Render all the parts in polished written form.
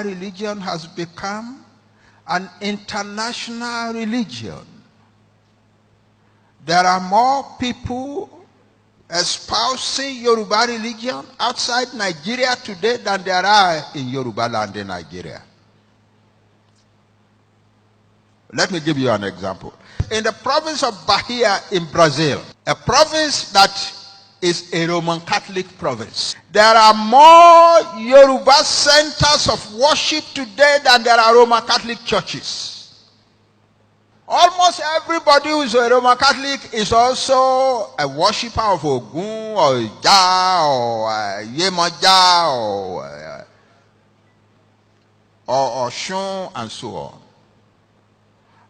Yoruba religion has become an international religion. There are more people espousing Yoruba religion outside Nigeria today than there are in Yoruba land in Nigeria. Let me give you an example. In the province of Bahia in Brazil, a province that is a Roman Catholic province, there are more Yoruba centers of worship today than there are Roman Catholic churches. Almost everybody who is a Roman Catholic is also a worshipper of Ogun or Ija or Yemoja or Oshun and so on.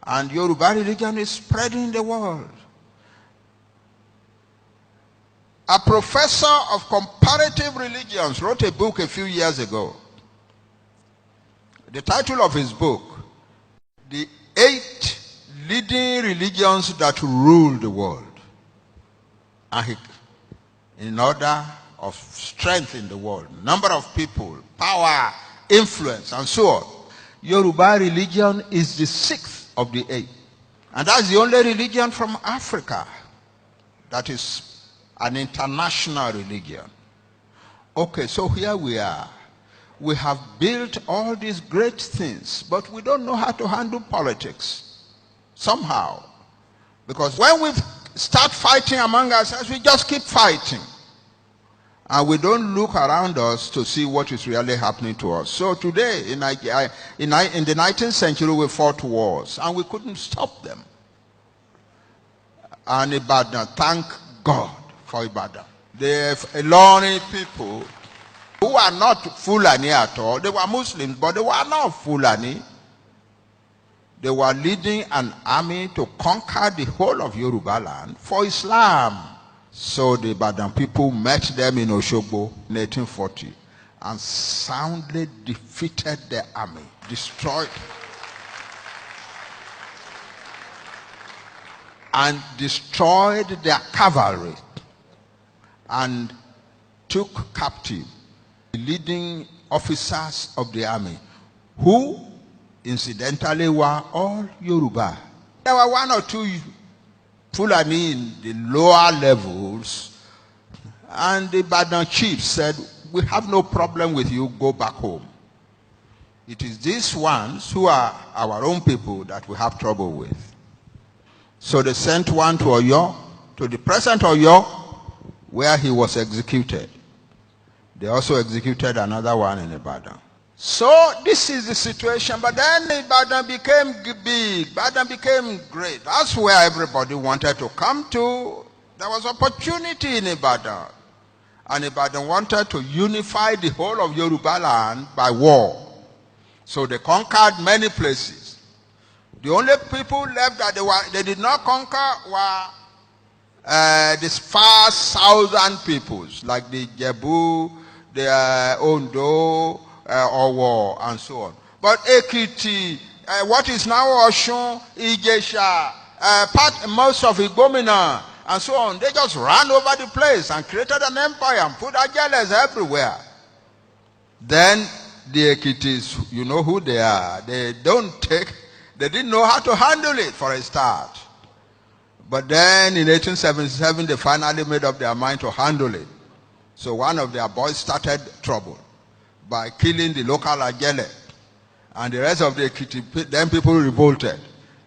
And Yoruba religion is spreading in the world. A professor of comparative religions wrote a book a few years ago. The title of his book, The 8 Leading Religions That Rule the World. And in order of strength in the world, number of people, power, influence, and so on. Yoruba religion is the 6th of the 8. And that's the only religion from Africa that is an international religion. Okay, so here we are. We have built all these great things, but we don't know how to handle politics. Somehow. Because when we start fighting among ourselves, we just keep fighting. And we don't look around us to see what is really happening to us. So today, in the 19th century, we fought wars, and we couldn't stop them. And Ibadan, thank God for Ibadan. The Ilori people, who are not Fulani at all, they were Muslims, but they were not Fulani. They were leading an army to conquer the whole of Yoruba land for Islam. So the Ibadan people met them in Oshogbo in 1840 and soundly defeated the army, destroyed their cavalry, and took captive the leading officers of the army, who incidentally were all Yoruba. There were one or two Fulani in the lower levels, and the Ibadan chief said, we have no problem with you, go back home. It is these ones who are our own people that we have trouble with. So they sent one to Oyo, to the present Oyo, where he was executed. They also executed another one in Ibadan. So this is the situation, but then Ibadan became big, Ibadan became great. That's where everybody wanted to come to. There was opportunity in Ibadan. And Ibadan wanted to unify the whole of Yoruba land by war. So they conquered many places. The only people left that they did not conquer were these far southern peoples, like the Jebu, the Ondo, Owo, and so on. But Ekiti, what is now Oshun, Ijesha, most of Igomina, and so on, they just ran over the place and created an empire and put Ajeles everywhere. Then the Ekitis, you know who they are. They didn't know how to handle it for a start. But then in 1877, they finally made up their mind to handle it. So one of their boys started trouble by killing the local Ajele. And the rest of the Ekiti, then people revolted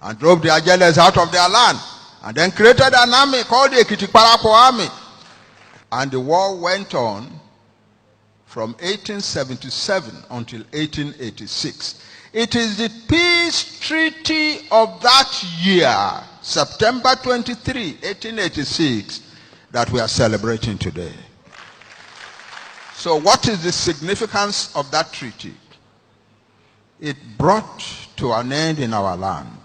and drove the Ajeles out of their land. And then created an army called the Ekiti Parako Army. And the war went on from 1877 until 1886. It is the peace treaty of that year, September 23, 1886, that we are celebrating today. So what is the significance of that treaty? It brought to an end in our land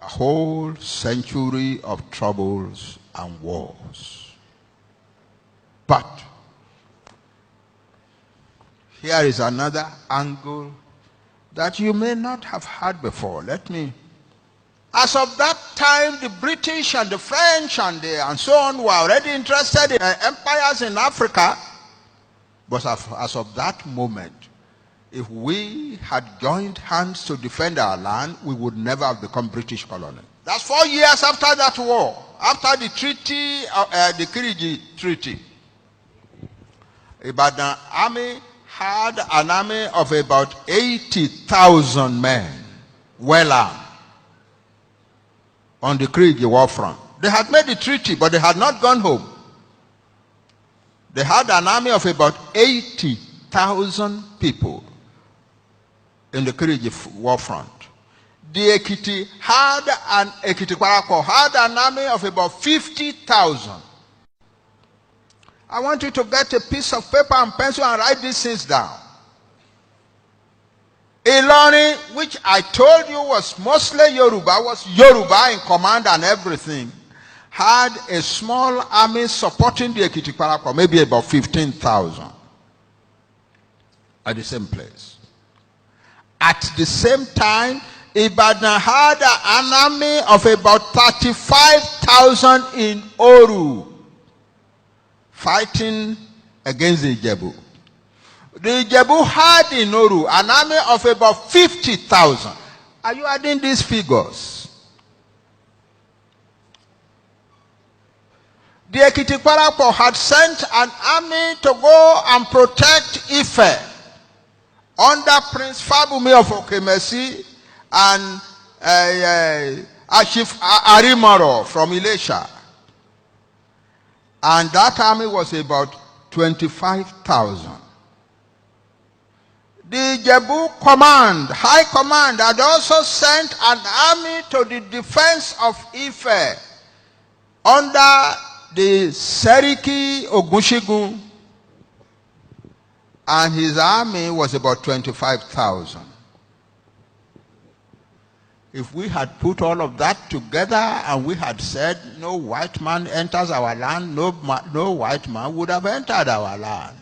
a whole century of troubles and wars. But here is another angle that you may not have heard before. As of that time, the British and the French and so on were already interested in empires in Africa. But as of that moment, If we had joined hands to defend our land, we would never have become British colony. That's 4 years after that war, after the treaty, the Kiriji Treaty. Ibadan army had an army of about 80,000 men, well armed, on the Kiriji war front. They had made the treaty, but they had not gone home. They had an army of about 80,000 people in the Kiriji war front. The Ekiti Kwarako had an army of about 50,000. I want you to get a piece of paper and pencil and write these things down. Ilorin, which I told you was mostly Yoruba, was Yoruba in command and everything, had a small army supporting the Ekiti Kwarako, maybe about 15,000 at the same place. At the same time, Ibadan had an army of about 35,000 in Oru, fighting against the Ijebu. The Ijebu had in Oru an army of about 50,000. Are you adding these figures? The Ekiti Kwarako had sent an army to go and protect Ife under Prince Fabumi of Okemesi and Ashif Arimoro from Ilesha. And that army was about 25,000. The Jebu command, high command, had also sent an army to the defense of Ife under the Seriki Ogushigun, and his army was about 25,000. If we had put all of that together and we had said no white man enters our land, no white man would have entered our land.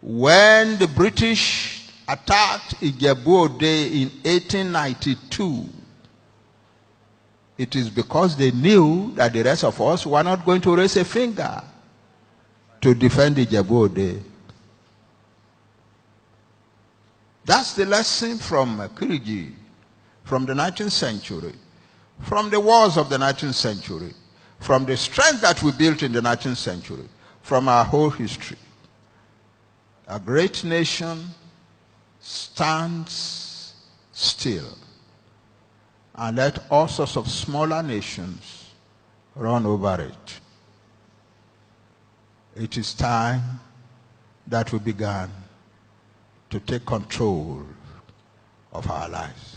When the British attacked Ijebu-Ode in 1892, it is because they knew that the rest of us were not going to raise a finger to defend Ijebu-Ode. That's the lesson from Kiriji, from the 19th century, from the wars of the 19th century, from the strength that we built in the 19th century, from our whole history. A great nation stands still and let all sorts of smaller nations run over it. It is time that we began to take control of our lives.